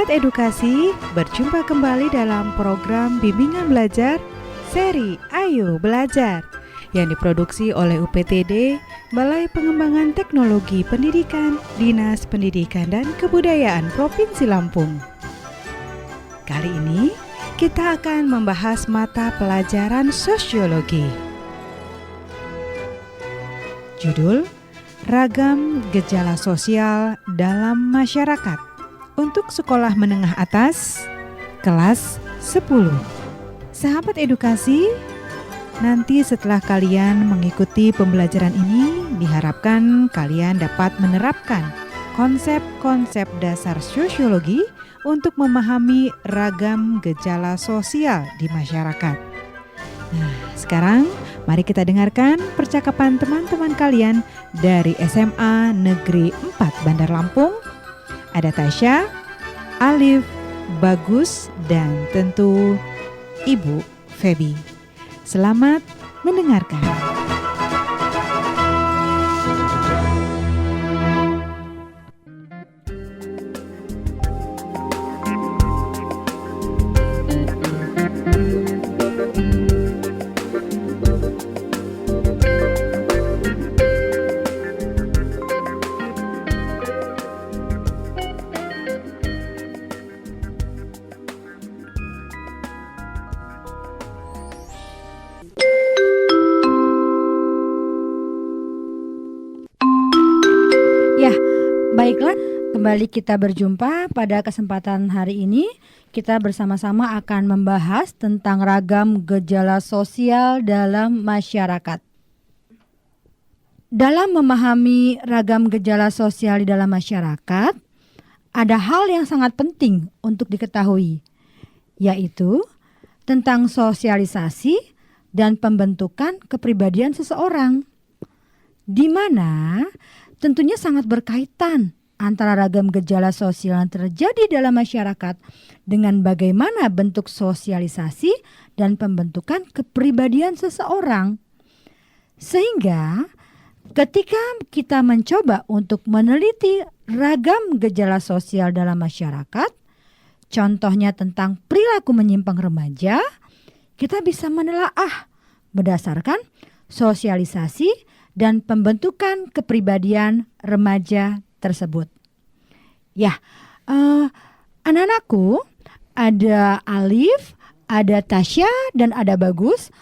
Sahabat edukasi, berjumpa kembali dalam program Bimbingan Belajar seri Ayo Belajar yang diproduksi oleh UPTD, Balai Pengembangan Teknologi Pendidikan, Dinas Pendidikan dan Kebudayaan Provinsi Lampung. Kali ini kita akan membahas mata pelajaran sosiologi. Judul: Ragam Gejala Sosial dalam Masyarakat. Untuk sekolah menengah atas, kelas 10. Sahabat edukasi, nanti setelah kalian mengikuti pembelajaran ini, diharapkan kalian dapat menerapkan konsep-konsep dasar sosiologi untuk memahami ragam gejala sosial di masyarakat. Nah, sekarang mari kita dengarkan percakapan teman-teman kalian dari SMA Negeri 4 Bandar Lampung. Ada Tasya, Alif, Bagus, dan tentu Ibu Febi. Selamat mendengarkan. Baiklah, kembali kita berjumpa pada kesempatan hari ini. Kita bersama-sama akan membahas tentang ragam gejala sosial dalam masyarakat. Dalam memahami ragam gejala sosial di dalam masyarakat, ada hal yang sangat penting untuk diketahui, yaitu tentang sosialisasi dan pembentukan kepribadian seseorang, di mana tentunya sangat berkaitan antara ragam gejala sosial yang terjadi dalam masyarakat dengan bagaimana bentuk sosialisasi dan pembentukan kepribadian seseorang. Sehingga ketika kita mencoba untuk meneliti ragam gejala sosial dalam masyarakat, contohnya tentang perilaku menyimpang remaja, kita bisa menelaah berdasarkan sosialisasi dan pembentukan kepribadian remaja tersebut. Ya, anak-anakku, ada Alif, ada Tasya, dan ada Bagus.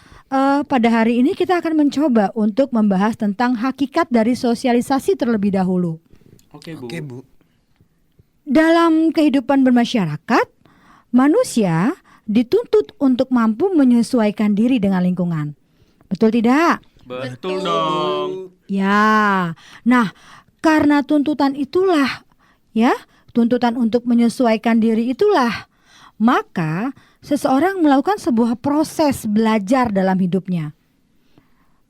Pada hari ini kita akan mencoba untuk membahas tentang hakikat dari sosialisasi terlebih dahulu. Oke, Bu. Dalam kehidupan bermasyarakat, manusia dituntut untuk mampu menyesuaikan diri dengan lingkungan. Betul tidak? Betul dong. Ya, nah karena tuntutan itulah, tuntutan untuk menyesuaikan diri itulah, maka seseorang melakukan sebuah proses belajar dalam hidupnya.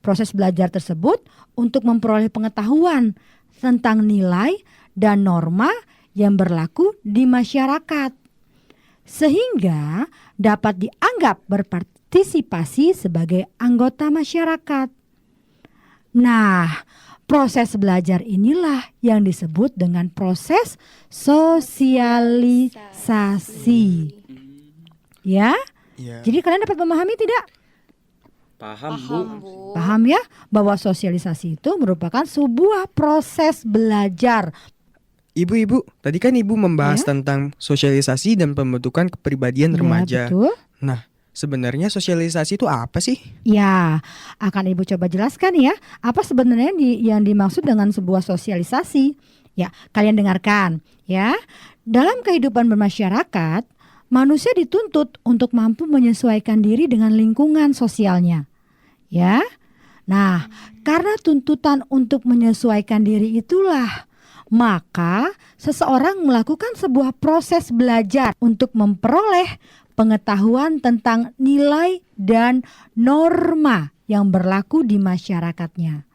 Proses belajar tersebut untuk memperoleh pengetahuan tentang nilai dan norma yang berlaku di masyarakat, sehingga dapat dianggap berpartisipasi sebagai anggota masyarakat. Nah, proses belajar inilah yang disebut dengan proses sosialisasi. Ya? Jadi kalian dapat memahami tidak? Paham, Bu. Paham ya, bahwa sosialisasi itu merupakan sebuah proses belajar. Ibu, tadi kan Ibu membahas tentang sosialisasi dan pembentukan kepribadian remaja. Betul. Nah, sebenarnya sosialisasi itu apa sih? Ya, akan Ibu coba jelaskan ya, apa sebenarnya yang dimaksud dengan sebuah sosialisasi. Ya, kalian dengarkan ya. Dalam kehidupan bermasyarakat, manusia dituntut untuk mampu menyesuaikan diri dengan lingkungan sosialnya. Ya. Nah, karena tuntutan untuk menyesuaikan diri itulah, maka seseorang melakukan sebuah proses belajar untuk memperoleh pengetahuan tentang nilai dan norma yang berlaku di masyarakatnya,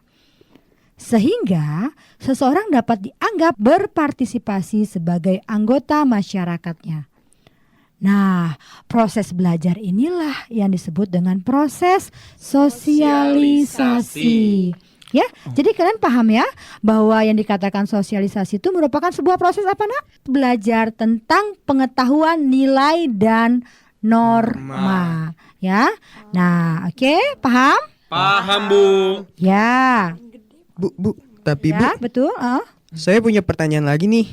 sehingga seseorang dapat dianggap berpartisipasi sebagai anggota masyarakatnya. Nah, proses belajar inilah yang disebut dengan proses sosialisasi. Ya, jadi kalian paham ya bahwa yang dikatakan sosialisasi itu merupakan sebuah proses apa nak? Belajar tentang pengetahuan nilai dan norma. Ya, nah oke, paham? Paham, Bu. Ya, Bu, tapi ya Bu, betul. saya punya pertanyaan lagi nih.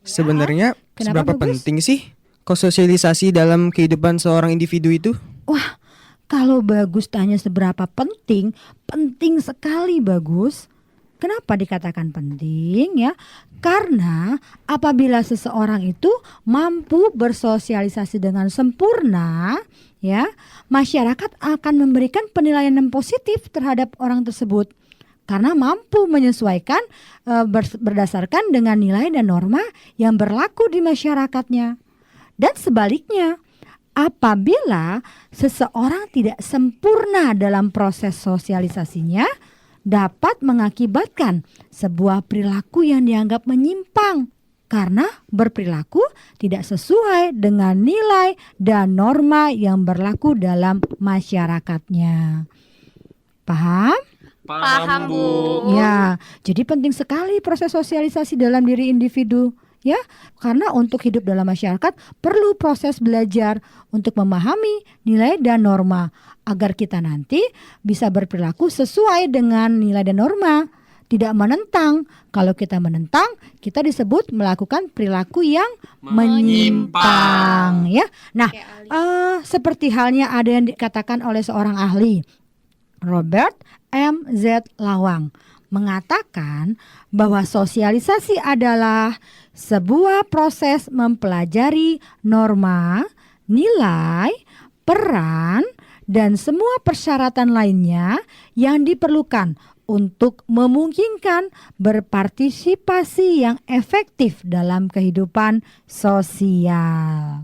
Sebenarnya Kenapa, seberapa Bagus? penting sih sosialisasi dalam kehidupan seorang individu itu? Wah, kalau Bagus tanya seberapa penting, penting sekali Bagus. Kenapa dikatakan penting ya? Karena apabila seseorang itu mampu bersosialisasi dengan sempurna, ya, masyarakat akan memberikan penilaian yang positif terhadap orang tersebut. Karena mampu menyesuaikan berdasarkan dengan nilai dan norma yang berlaku di masyarakatnya. Dan sebaliknya, apabila seseorang tidak sempurna dalam proses sosialisasinya, dapat mengakibatkan sebuah perilaku yang dianggap menyimpang karena berperilaku tidak sesuai dengan nilai dan norma yang berlaku dalam masyarakatnya. Paham? Paham, Bu. Ya, jadi penting sekali proses sosialisasi dalam diri individu. Ya, karena untuk hidup dalam masyarakat perlu proses belajar untuk memahami nilai dan norma agar kita nanti bisa berperilaku sesuai dengan nilai dan norma, tidak menentang. Kalau kita menentang, kita disebut melakukan perilaku yang menyimpang. Ya, nah seperti halnya ada yang dikatakan oleh seorang ahli, Robert M. Z. Lawang, mengatakan bahwa sosialisasi adalah sebuah proses mempelajari norma, nilai, peran, dan semua persyaratan lainnya yang diperlukan untuk memungkinkan berpartisipasi yang efektif dalam kehidupan sosial.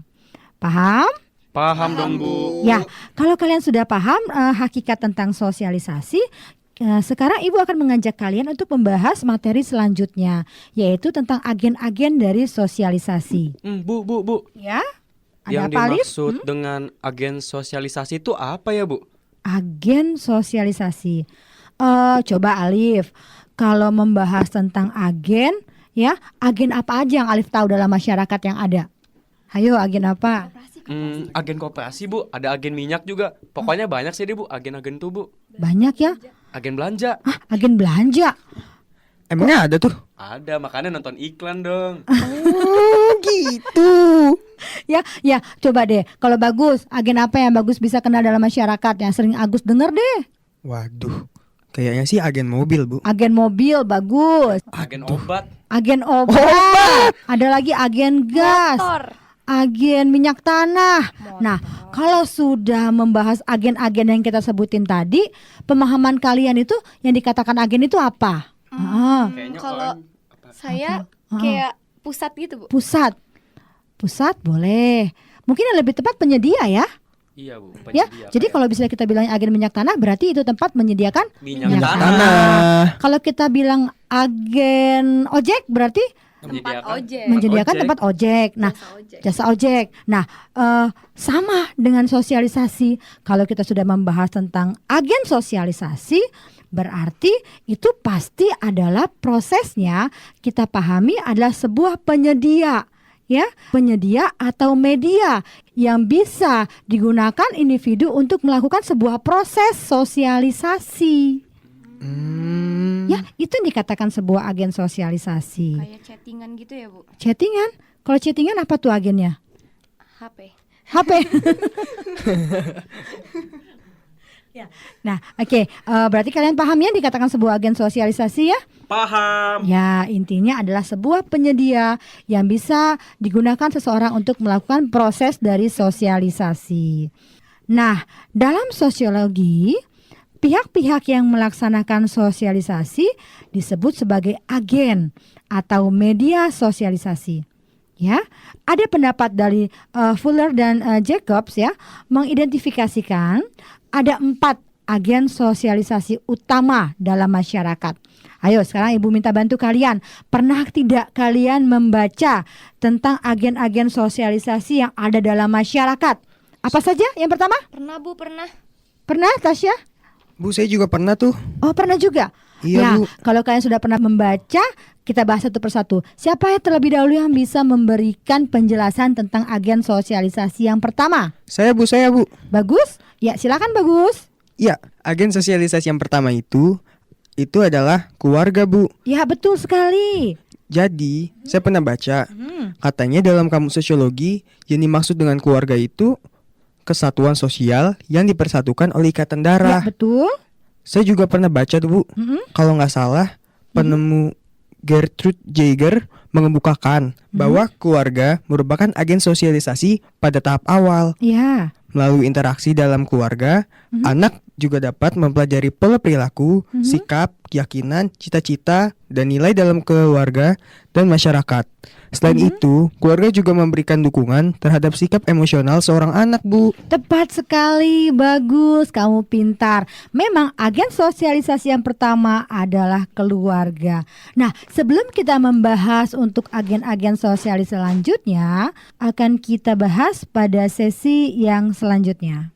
Paham? Paham dong, Bu. Ya, kalau kalian sudah paham hakikat tentang sosialisasi, sekarang Ibu akan mengajak kalian untuk membahas materi selanjutnya, yaitu tentang agen-agen dari sosialisasi. Bu. Ya, Yang apa, Alif? dimaksud dengan agen sosialisasi itu apa ya, Bu? Agen sosialisasi. Coba Alif, kalau membahas tentang agen, ya, agen apa aja yang Alif tahu dalam masyarakat yang ada? Ayo, agen apa? Agen koperasi, Bu. Ada agen minyak juga. Pokoknya banyak sih deh, Bu. Agen-agen tuh, Bu. Banyak ya? Agen belanja. Agen belanja. Emangnya ada tuh? Ada, makanya nonton iklan dong. Oh gitu. Ya, coba deh. Kalau Bagus, agen apa yang Bagus bisa kenal dalam masyarakat yang sering Agus denger deh? Waduh, kayaknya sih agen mobil, Bu. Agen mobil, Bagus. Agen obat. Agen obat. Ada lagi agen gas. Agen minyak tanah. Nah, kalau sudah membahas agen-agen yang kita sebutin tadi, pemahaman kalian itu yang dikatakan agen itu apa? Kayaknya Kalau orang saya kayak pusat gitu, Bu. Pusat boleh. Mungkin yang lebih tepat penyedia ya. Iya, Bu. Ya, penyedia jadi kayak kalau bisa kita bilang agen minyak tanah, berarti itu tempat menyediakan minyak minyak tanah. Tanah. Kalau kita bilang agen ojek, berarti Tempat ojek. menyediakan ojek. tempat ojek. Nah, Jasa ojek. jasa ojek. Nah, sama dengan sosialisasi. Kalau kita sudah membahas tentang agen sosialisasi, berarti itu pasti adalah prosesnya kita pahami adalah sebuah penyedia. Ya, penyedia atau media yang bisa digunakan individu untuk melakukan sebuah proses sosialisasi. Ya, itu yang dikatakan sebuah agen sosialisasi. Kayak chattingan gitu ya, Bu. Chattingan? Kalau chattingan apa tuh agennya? HP. HP. Nah, oke. Berarti kalian paham ya dikatakan sebuah agen sosialisasi ya? Paham. Ya, intinya adalah sebuah penyedia yang bisa digunakan seseorang untuk melakukan proses dari sosialisasi. Nah, dalam sosiologi, pihak-pihak yang melaksanakan sosialisasi disebut sebagai agen atau media sosialisasi. Ya, ada pendapat dari Fuller dan Jacobs ya mengidentifikasikan ada 4 agen sosialisasi utama dalam masyarakat. Ayo sekarang Ibu minta bantu kalian. Pernah tidak kalian membaca tentang agen-agen sosialisasi yang ada dalam masyarakat? Apa saja? Yang pertama? Pernah, Bu, pernah. Pernah, Tasya? Bu, saya juga pernah tuh. Oh, pernah juga. Iya, Ya, Bu. kalau kalian sudah pernah membaca, kita bahas satu persatu. Siapa yang terlebih dahulu yang bisa memberikan penjelasan tentang agen sosialisasi yang pertama? Saya, Bu. Bagus? Ya, silakan Bagus. Iya, agen sosialisasi yang pertama itu adalah keluarga, Bu. Ya, betul sekali. Jadi, saya pernah baca, katanya dalam kamus sosiologi, yang dimaksud dengan keluarga itu kesatuan sosial yang dipersatukan oleh ikatan Ya, darah. betul. Saya juga pernah baca tuh, Bu. Kalau nggak salah, penemu Gertrude Jaeger mengemukakan bahwa keluarga merupakan agen sosialisasi pada tahap awal. Ya. Melalui interaksi dalam keluarga, anak juga dapat mempelajari pola perilaku, sikap, keyakinan, cita-cita, dan nilai dalam keluarga dan masyarakat. Selain itu, keluarga juga memberikan dukungan terhadap sikap emosional seorang anak, Bu. Tepat sekali, Bagus. Kamu pintar. Memang agen sosialisasi yang pertama adalah keluarga. Nah, sebelum kita membahas untuk agen-agen sosialis selanjutnya, akan kita bahas pada sesi yang selanjutnya.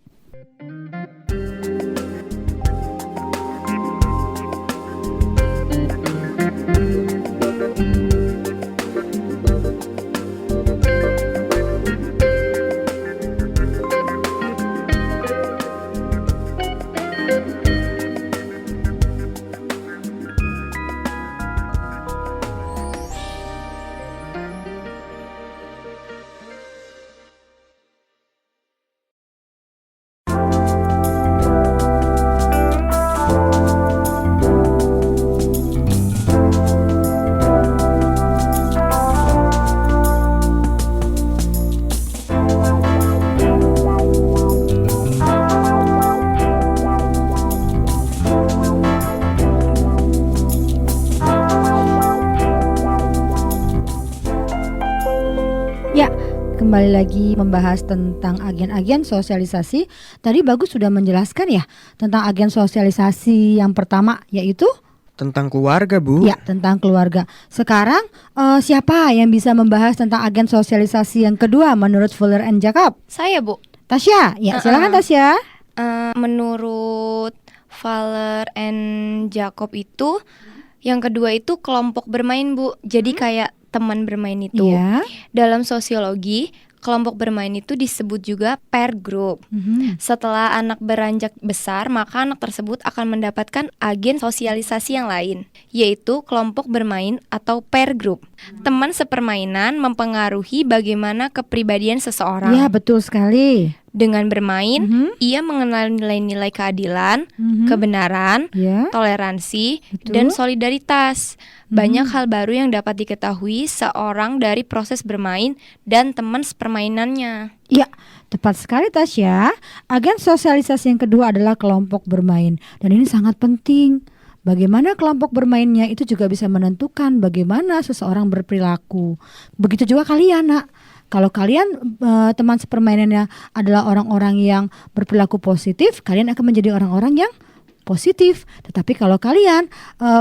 Ya, kembali lagi membahas tentang agen-agen sosialisasi. Tadi Bagus sudah menjelaskan ya tentang agen sosialisasi yang pertama, yaitu Tentang keluarga, Bu. ya tentang keluarga. Sekarang siapa yang bisa membahas tentang agen sosialisasi yang kedua menurut Fuller and Jacob? Saya, Bu. Tasya, ya silakan Tasya. Menurut Faller and Jacob itu yang kedua itu kelompok bermain, Bu. Jadi kayak teman bermain itu. Iya. Dalam sosiologi, kelompok bermain itu disebut juga peer group. Setelah anak beranjak besar, maka anak tersebut akan mendapatkan agen sosialisasi yang lain, yaitu kelompok bermain atau peer group. Teman sepermainan mempengaruhi bagaimana kepribadian seseorang. Ya, betul sekali. Dengan bermain, ia mengenal nilai-nilai keadilan, kebenaran, Ya. toleransi, Betul. dan solidaritas. Banyak hal baru yang dapat diketahui seorang dari proses bermain dan teman sepermainannya. Ya, tepat sekali Tasya. Agen sosialisasi yang kedua adalah kelompok bermain. Dan ini sangat penting. Bagaimana kelompok bermainnya itu juga bisa menentukan bagaimana seseorang berperilaku. Begitu juga kalian, Nak. Kalau kalian teman sepermainannya adalah orang-orang yang berperilaku positif, kalian akan menjadi orang-orang yang positif. Tetapi kalau kalian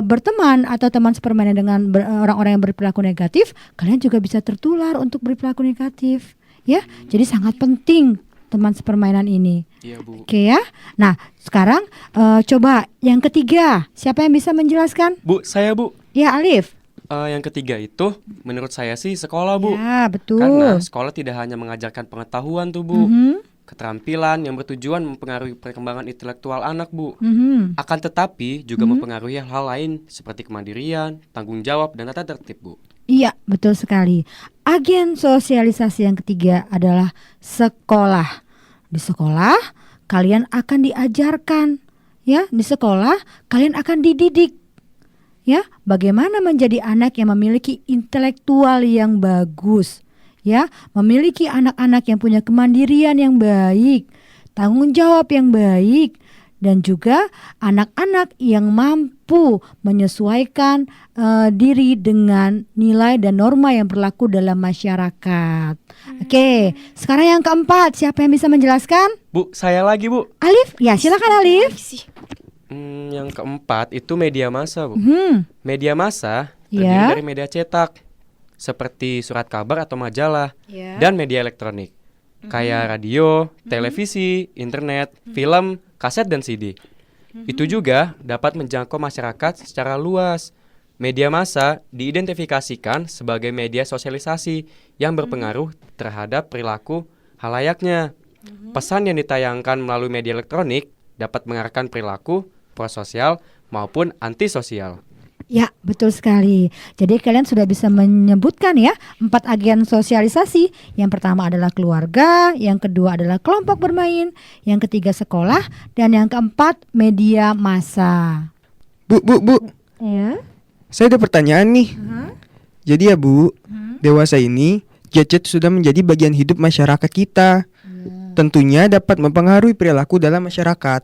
berteman atau teman sepermainan dengan orang-orang yang berperilaku negatif, kalian juga bisa tertular untuk berperilaku negatif. Ya, jadi sangat penting teman sepermainan ini. Iya, Bu. Oke ya. Nah, sekarang coba yang ketiga, siapa yang bisa menjelaskan? Bu, saya, Bu. Ya, Alif. Yang ketiga itu menurut saya sih sekolah, Bu. Ya, betul. Karena sekolah tidak hanya mengajarkan pengetahuan tuh, Bu. Keterampilan yang bertujuan mempengaruhi perkembangan intelektual anak, Bu. Akan tetapi juga mempengaruhi hal lain seperti kemandirian, tanggung jawab, dan tata tertib, Bu. Iya, betul sekali. Agen sosialisasi yang ketiga adalah sekolah. Di sekolah kalian akan diajarkan, ya. Di sekolah kalian akan dididik, ya. Bagaimana menjadi anak yang memiliki intelektual yang bagus, ya. Memiliki anak-anak yang punya kemandirian yang baik, tanggung jawab yang baik, dan juga anak-anak yang mampu menyesuaikan diri dengan nilai dan norma yang berlaku dalam masyarakat. Oke, sekarang yang keempat, siapa yang bisa menjelaskan? Bu, saya lagi, Bu. Alif, ya silakan Alif. Yang keempat itu media massa, Bu. Media massa terdiri Ya. dari media cetak seperti surat kabar atau majalah Ya. dan media elektronik kayak radio, televisi, internet, film, kaset dan CD. Itu juga dapat menjangkau masyarakat secara luas. Media massa diidentifikasikan sebagai media sosialisasi yang berpengaruh terhadap perilaku halayaknya. Pesan yang ditayangkan melalui media elektronik dapat mengarahkan perilaku prososial maupun antisosial. Ya, betul sekali. Jadi kalian sudah bisa menyebutkan ya 4 agen sosialisasi. Yang pertama adalah keluarga, yang kedua adalah kelompok bermain, yang ketiga sekolah, dan yang keempat media massa. Bu, Ya. saya ada pertanyaan nih. Jadi ya Bu, dewasa ini gadget sudah menjadi bagian hidup masyarakat kita. Tentunya dapat mempengaruhi perilaku dalam masyarakat.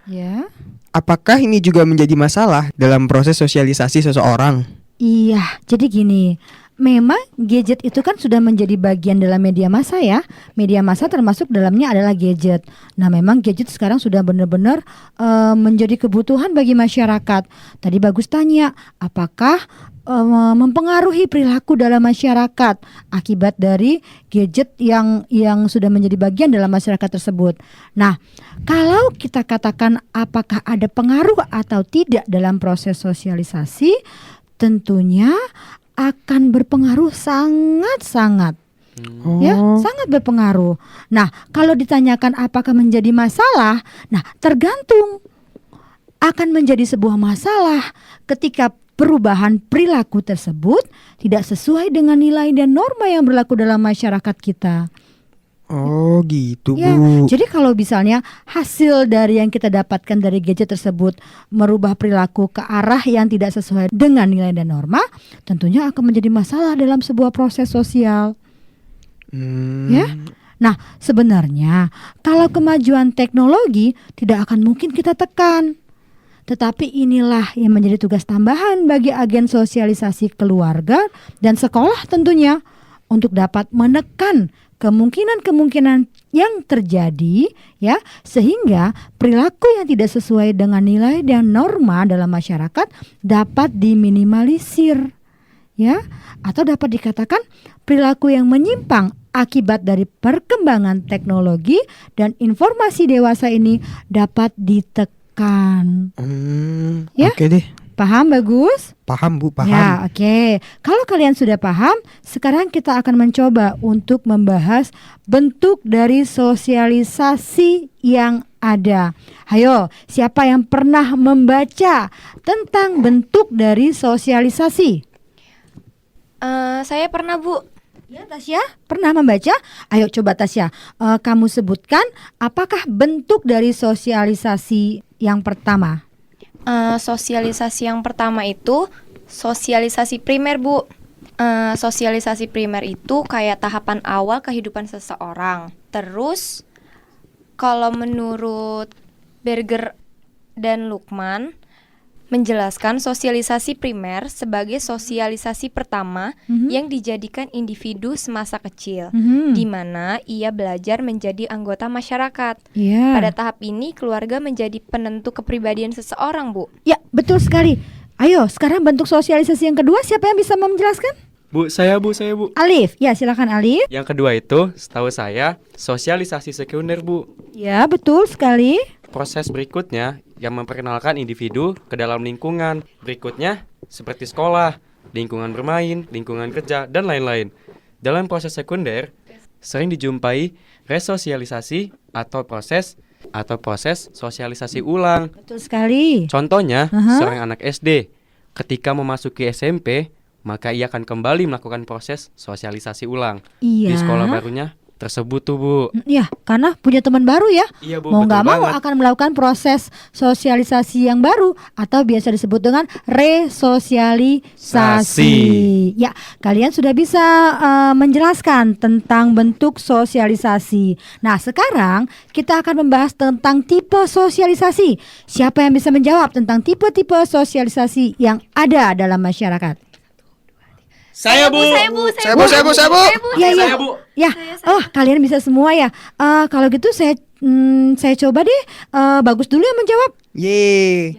Ya. Apakah ini juga menjadi masalah dalam proses sosialisasi seseorang? Iya, jadi gini. Memang gadget itu kan sudah menjadi bagian dalam media massa ya. Media massa termasuk dalamnya adalah gadget. Nah, memang gadget sekarang sudah benar-benar menjadi kebutuhan bagi masyarakat. Tadi Bagus tanya, apakah mempengaruhi perilaku dalam masyarakat akibat dari gadget yang sudah menjadi bagian dalam masyarakat tersebut. Nah, kalau kita katakan apakah ada pengaruh atau tidak dalam proses sosialisasi, tentunya akan berpengaruh sangat-sangat. Ya, sangat berpengaruh. Nah, kalau ditanyakan apakah menjadi masalah, nah tergantung. Akan menjadi sebuah masalah ketika perubahan perilaku tersebut tidak sesuai dengan nilai dan norma yang berlaku dalam masyarakat kita. Oh gitu Ya, Bu. jadi kalau misalnya hasil dari yang kita dapatkan dari gadget tersebut merubah perilaku ke arah yang tidak sesuai dengan nilai dan norma, tentunya akan menjadi masalah dalam sebuah proses sosial. Ya. Nah, sebenarnya kalau kemajuan teknologi tidak akan mungkin kita tekan. Tetapi inilah yang menjadi tugas tambahan bagi agen sosialisasi keluarga dan sekolah tentunya untuk dapat menekan kemungkinan-kemungkinan yang terjadi ya, sehingga perilaku yang tidak sesuai dengan nilai dan norma dalam masyarakat dapat diminimalisir ya, atau dapat dikatakan perilaku yang menyimpang akibat dari perkembangan teknologi dan informasi dewasa ini dapat ditekan. Ya. Oke deh. Paham Bagus? Paham Bu, paham. Ya, oke. Kalau kalian sudah paham, sekarang kita akan mencoba untuk membahas bentuk dari sosialisasi yang ada. Ayo, siapa yang pernah membaca tentang bentuk dari sosialisasi? Saya pernah, Bu. Ya, Tasya pernah membaca? Ayo coba Tasya, kamu sebutkan apakah bentuk dari sosialisasi yang pertama? Sosialisasi yang pertama itu sosialisasi primer, Bu. Sosialisasi primer itu kayak tahapan awal kehidupan seseorang. Terus kalau menurut Berger dan Lukman menjelaskan sosialisasi primer sebagai sosialisasi pertama yang dijadikan individu semasa kecil, di mana ia belajar menjadi anggota masyarakat. Pada tahap ini keluarga menjadi penentu kepribadian seseorang, Bu. Ya, betul sekali. Ayo, sekarang bentuk sosialisasi yang kedua, siapa yang bisa menjelaskan? Bu, saya Bu. Alif, ya silakan Alif. Yang kedua itu, setahu saya, sosialisasi sekunder, Bu. Ya, betul sekali. Proses berikutnya yang memperkenalkan individu ke dalam lingkungan. Berikutnya seperti sekolah, lingkungan bermain, lingkungan kerja, dan lain-lain. Dalam proses sekunder, sering dijumpai resosialisasi atau proses sosialisasi ulang. Betul sekali. Contohnya, seorang anak SD ketika memasuki SMP, maka ia akan kembali melakukan proses sosialisasi ulang di sekolah barunya tersebut tuh, Bu. Ya, karena punya teman baru ya. Iya, Bu, mau betul nggak mau banget. akan melakukan proses sosialisasi yang baru atau biasa disebut dengan resosialisasi. Ya, kalian sudah bisa menjelaskan tentang bentuk sosialisasi. Nah, sekarang kita akan membahas tentang tipe sosialisasi. Siapa yang bisa menjawab tentang tipe-tipe sosialisasi yang ada dalam masyarakat? Saya Bu. Saya, Bu. Ya, ya. Oh, kalian bisa semua ya. Kalau gitu saya coba deh. Bagus dulu yang menjawab. Yeay.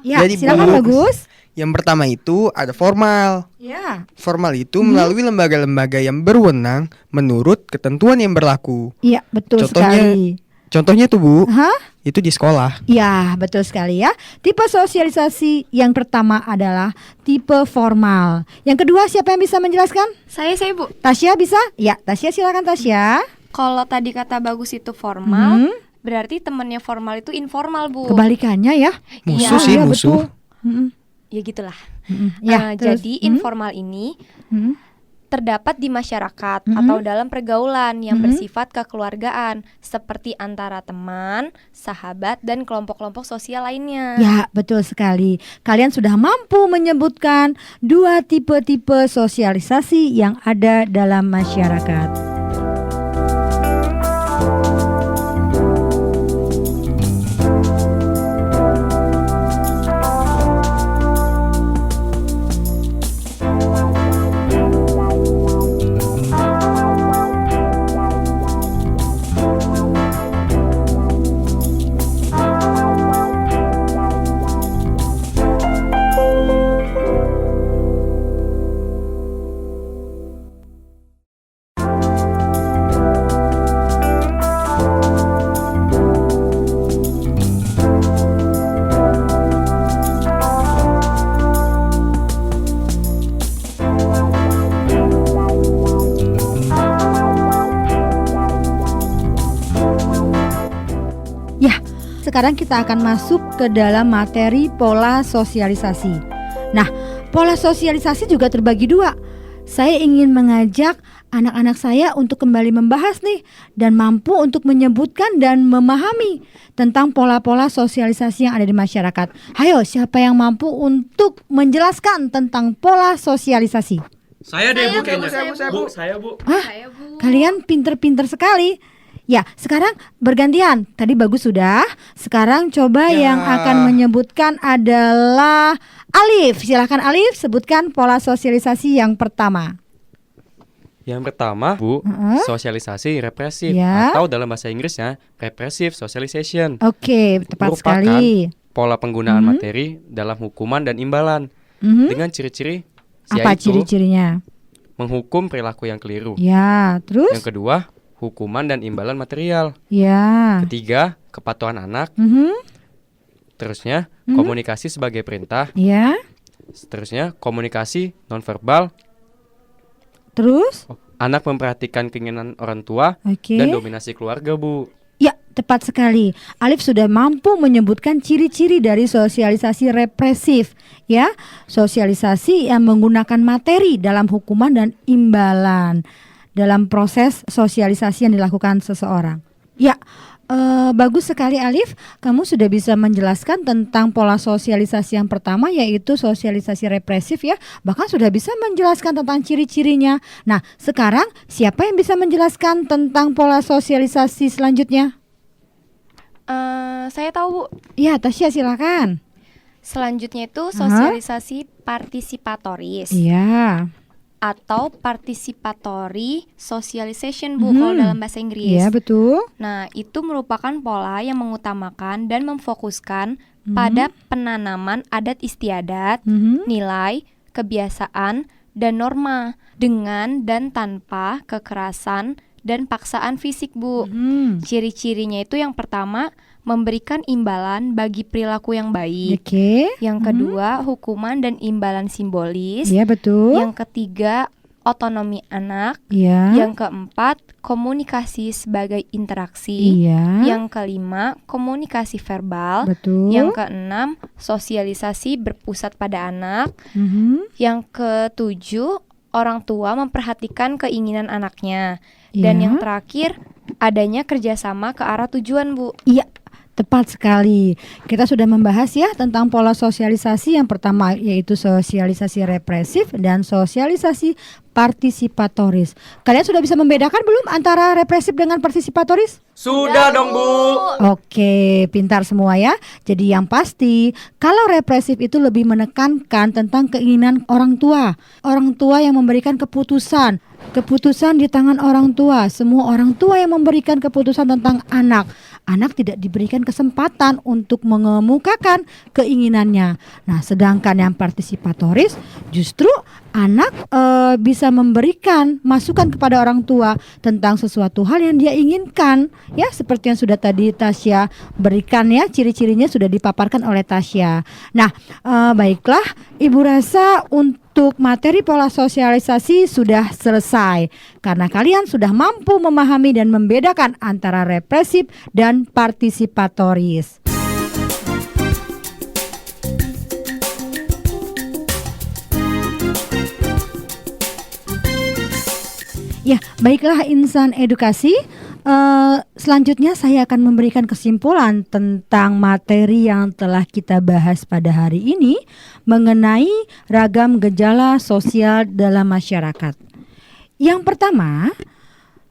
Ya, Jadi, silakan Bu, Bagus. Yang pertama itu ada formal. Ya. Formal itu melalui lembaga-lembaga yang berwenang menurut ketentuan yang berlaku. Iya, betul Contohnya- sekali. Contohnya tuh Bu, Hah? itu di sekolah. Ya, betul sekali ya. Tipe sosialisasi yang pertama adalah tipe formal. Yang kedua siapa yang bisa menjelaskan? Saya Bu. Tasya bisa? Ya, Tasya silakan Tasya. Kalau tadi kata Bagus itu formal, berarti temennya formal itu informal, Bu. Kebalikannya ya. Musuh Iya, sih, iya, musuh. betul. Ya gitulah. Ya, terus? Jadi informal ini terdapat di masyarakat Mhm. atau dalam pergaulan yang bersifat kekeluargaan seperti antara teman, sahabat, dan kelompok-kelompok sosial lainnya. Ya, betul sekali. Kalian sudah mampu menyebutkan 2 tipe-tipe sosialisasi yang ada dalam masyarakat. Sekarang kita akan masuk ke dalam materi pola sosialisasi. Nah, pola sosialisasi juga terbagi 2. Saya ingin mengajak anak-anak saya untuk kembali membahas nih dan mampu untuk menyebutkan dan memahami tentang pola-pola sosialisasi yang ada di masyarakat. Ayo, siapa yang mampu untuk menjelaskan tentang pola sosialisasi? Saya deh, Bu, Bu, kayaknya. saya, Bu. Hah? Saya, Bu. Kalian pinter-pinter sekali. Ya, sekarang bergantian. Tadi Bagus sudah. Sekarang coba Ya. yang akan menyebutkan adalah Alif. Silakan Alif, sebutkan pola sosialisasi yang pertama. Yang pertama, Bu, sosialisasi represif Ya. atau dalam bahasa Inggrisnya repressive socialization. Oke, tepat Merupakan sekali. pola penggunaan materi dalam hukuman dan imbalan dengan ciri-ciri Apa yaitu ciri-cirinya? menghukum perilaku yang keliru. Ya, terus? Yang kedua, hukuman dan imbalan material. Ya. Ketiga, kepatuhan anak. Mhm. Terusnya, komunikasi sebagai perintah. Ya. Seterusnya, komunikasi nonverbal. Terus? Anak memperhatikan keinginan orang tua Oke. dan dominasi keluarga, Bu. Ya, tepat sekali. Alif sudah mampu menyebutkan ciri-ciri dari sosialisasi represif, ya. Sosialisasi yang menggunakan materi dalam hukuman dan imbalan dalam proses sosialisasi yang dilakukan seseorang. Ya, bagus sekali Alif. Kamu sudah bisa menjelaskan tentang pola sosialisasi yang pertama, yaitu sosialisasi represif ya. Bahkan sudah bisa menjelaskan tentang ciri-cirinya. Nah, sekarang siapa yang bisa menjelaskan tentang pola sosialisasi selanjutnya? Saya tahu, Bu. Ya, Tasya silakan. Selanjutnya itu sosialisasi partisipatoris Iya. atau participatory socialization, Bu, kalau dalam bahasa Inggris. Iya, betul. Nah, itu merupakan pola yang mengutamakan dan memfokuskan pada penanaman adat istiadat, nilai, kebiasaan, dan norma dengan dan tanpa kekerasan dan paksaan fisik, Bu. Ciri-cirinya itu yang pertama, memberikan imbalan bagi perilaku yang baik. Oke. Yang kedua, hukuman dan imbalan simbolis. Iya, betul. Yang ketiga, otonomi anak. Iya. Yang keempat, komunikasi sebagai interaksi. Iya. Yang kelima, komunikasi verbal. Betul. Yang keenam, sosialisasi berpusat pada anak. Yang ketujuh, orang tua memperhatikan keinginan anaknya. Dan Iya. yang terakhir, adanya kerjasama ke arah tujuan, Bu. Iya, tepat sekali. Kita sudah membahas ya tentang pola sosialisasi. Yang pertama yaitu sosialisasi represif dan sosialisasi partisipatoris. Kalian sudah bisa membedakan belum antara represif dengan partisipatoris? Sudah dong, Bu. Oke, pintar semua ya. Jadi yang pasti, kalau represif itu lebih menekankan tentang keinginan orang tua. Orang tua yang memberikan keputusan. Keputusan di tangan orang tua. Semua orang tua yang memberikan keputusan tentang anak. Anak tidak diberikan kesempatan untuk mengemukakan keinginannya. Nah, sedangkan yang partisipatoris justru anak bisa memberikan masukan kepada orang tua tentang sesuatu hal yang dia inginkan, ya, seperti yang sudah tadi Tasya berikan, ya, ciri-cirinya sudah dipaparkan oleh Tasya. Nah, baiklah, Ibu rasa untuk materi pola sosialisasi sudah selesai karena kalian sudah mampu memahami dan membedakan antara represif dan partisipatoris. Ya, baiklah insan edukasi. Selanjutnya saya akan memberikan kesimpulan tentang materi yang telah kita bahas pada hari ini mengenai ragam gejala sosial dalam masyarakat. Yang pertama,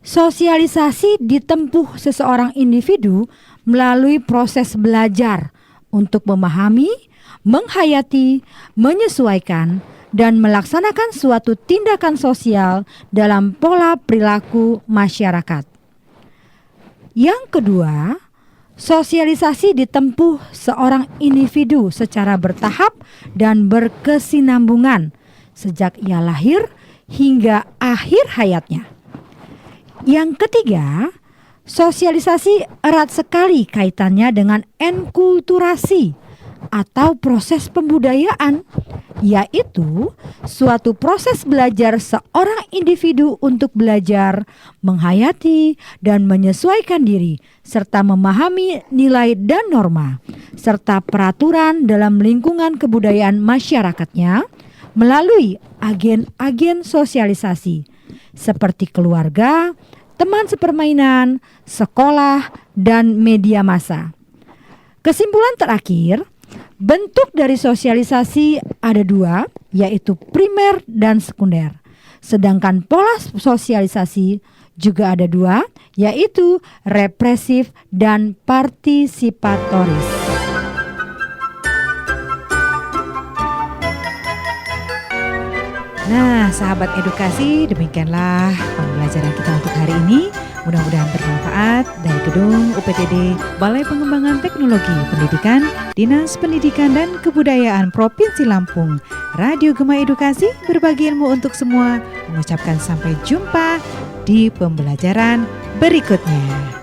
sosialisasi ditempuh seseorang individu melalui proses belajar untuk memahami, menghayati, menyesuaikan, dan melaksanakan suatu tindakan sosial dalam pola perilaku masyarakat. Yang kedua, sosialisasi ditempuh seorang individu secara bertahap dan berkesinambungan sejak ia lahir hingga akhir hayatnya. Yang ketiga, sosialisasi erat sekali kaitannya dengan enkulturasi atau proses pembudayaan, yaitu suatu proses belajar seorang individu untuk belajar, menghayati, dan menyesuaikan diri, serta memahami nilai dan norma, serta peraturan dalam lingkungan kebudayaan masyarakatnya melalui agen-agen sosialisasi seperti keluarga, teman sepermainan, sekolah, dan media massa. Kesimpulan terakhir, bentuk dari sosialisasi ada dua, yaitu primer dan sekunder. Sedangkan pola sosialisasi juga ada dua, yaitu represif dan partisipatoris. Nah, sahabat edukasi, demikianlah pembelajaran kita untuk hari ini. Mudah-mudahan bermanfaat. Dari gedung UPTD Balai Pengembangan Teknologi Pendidikan, Dinas Pendidikan dan Kebudayaan Provinsi Lampung, Radio Gema Edukasi berbagi ilmu untuk semua, mengucapkan sampai jumpa di pembelajaran berikutnya.